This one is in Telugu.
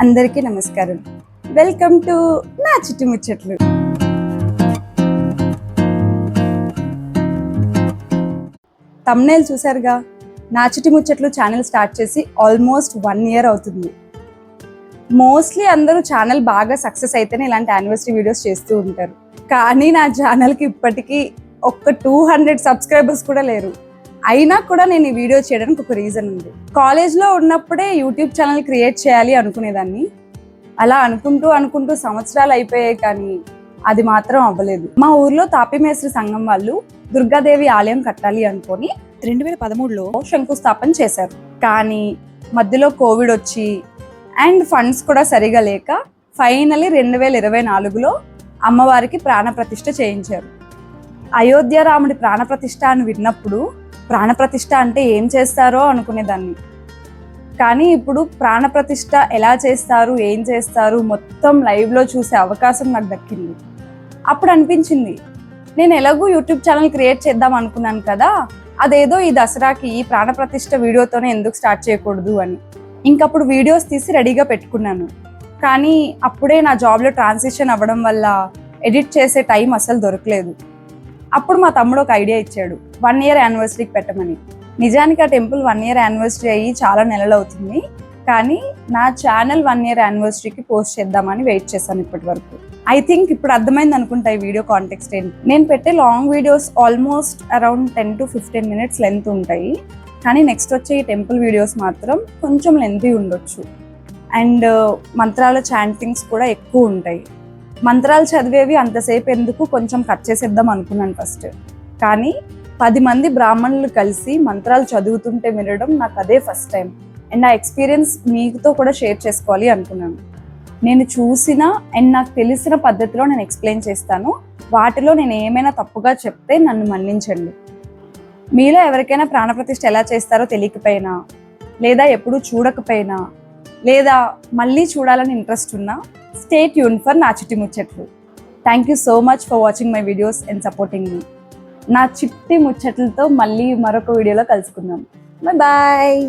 అందరికీ నమస్కారం. వెల్కమ్ టు నా చిట్టి ముచ్చట్లు. తమ్నైల్ చూసారుగా, నా చిట్టి ముచ్చట్లు ఛానల్ స్టార్ట్ చేసి ఆల్మోస్ట్ 1 year అవుతుంది. మోస్ట్లీ అందరూ ఛానల్ బాగా సక్సెస్ అయితేనే ఇలాంటి యానివర్సరీ వీడియోస్ చేస్తూ ఉంటారు. కానీ నా ఛానల్కి ఇప్పటికీ ఒక్క 200 సబ్స్క్రైబర్స్ కూడా లేరు. అయినా కూడా నేను ఈ వీడియో చేయడానికి ఒక రీజన్ ఉంది. కాలేజ్లో ఉన్నప్పుడే యూట్యూబ్ ఛానల్ క్రియేట్ చేయాలి అనుకునేదాన్ని. అలా అనుకుంటూ సంవత్సరాలు అయిపోయాయి, కానీ అది మాత్రం అవ్వలేదు. మా ఊర్లో తాపిమేస్త్రి సంఘం వాళ్ళు దుర్గాదేవి ఆలయం కట్టాలి అనుకొని 2013లో శంకుస్థాపన చేశారు. కానీ మధ్యలో కోవిడ్ వచ్చి అండ్ ఫండ్స్ కూడా సరిగా లేక ఫైనలీ 2024లో అమ్మవారికి ప్రాణప్రతిష్ఠ చేయించారు. అయోధ్య రాముడి ప్రాణప్రతిష్ఠ అని విన్నప్పుడు ప్రాణప్రతిష్ఠ అంటే ఏం చేస్తారో అనుకునేదాన్ని. కానీ ఇప్పుడు ప్రాణప్రతిష్ఠ ఎలా చేస్తారు, ఏం చేస్తారు మొత్తం లైవ్లో చూసే అవకాశం నాకు దక్కింది. అప్పుడు అనిపించింది, నేను ఎలాగూ యూట్యూబ్ ఛానల్ క్రియేట్ చేద్దాం అనుకున్నాను కదా, అదేదో ఈ దసరాకి ఈ ప్రాణప్రతిష్ఠ వీడియోతోనే ఎందుకు స్టార్ట్ చేయకూడదు అని ఇంకప్పుడు వీడియోస్ తీసి రెడీగా పెట్టుకున్నాను. కానీ అప్పుడే నా జాబ్లో ట్రాన్సిషన్ అవ్వడం వల్ల ఎడిట్ చేసే టైం అసలు దొరకలేదు. అప్పుడు మా తమ్ముడు ఒక ఐడియా ఇచ్చాడు, 1 year యానివర్సరీకి పెట్టమని. నిజానికి ఆ టెంపుల్ 1 year యానివర్సరీ అయ్యి చాలా నెలలు అవుతుంది. కానీ నా ఛానల్ 1 year యానివర్సరీకి పోస్ట్ చేద్దామని వెయిట్ చేశాను ఇప్పటి వరకు. ఐ థింక్ ఇప్పుడు అర్థమైంది అనుకుంటా ఈ వీడియో కాంటెక్స్ట్ ఏంటి. నేను పెట్టే long videos almost around 10 to 15 minutes length ఉంటాయి. కానీ నెక్స్ట్ వచ్చే ఈ టెంపుల్ వీడియోస్ మాత్రం కొంచెం లెంతీ ఉండొచ్చు. అండ్ మంత్రాల చాంటింగ్స్ కూడా ఎక్కువ ఉంటాయి. మంత్రాలు చదివేవి అంతసేపు ఎందుకు, కొంచెం కట్ చేసేద్దాం అనుకున్నాను ఫస్ట్. కానీ 10 మంది బ్రాహ్మణులు కలిసి మంత్రాలు చదువుతుంటే వినడం నాకు అదే ఫస్ట్ టైం. అండ్ ఆ ఎక్స్పీరియన్స్ మీతో కూడా షేర్ చేసుకోవాలి అనుకున్నాను. నేను చూసిన అండ్ నాకు తెలిసిన పద్ధతిలో నేను ఎక్స్ప్లెయిన్ చేస్తాను. వాటిలో నేను ఏమైనా తప్పుగా చెప్తే నన్ను మన్నించండి. మీలో ఎవరికైనా ప్రాణప్రతిష్ఠ ఎలా చేస్తారో తెలియకపోయినా, లేదా ఎప్పుడూ చూడకపోయినా, లేదా మళ్ళీ చూడాలని ఇంట్రెస్ట్ ఉన్నా, స్టే ట్యూన్ ఫర్ నా చిట్టి ముచ్చట్లు. Thank you so much for watching my videos and supporting మీ. నా చిట్టి ముచ్చట్లతో మళ్ళీ మరొక వీడియోలో కలుసుకుందాం. బాయ్.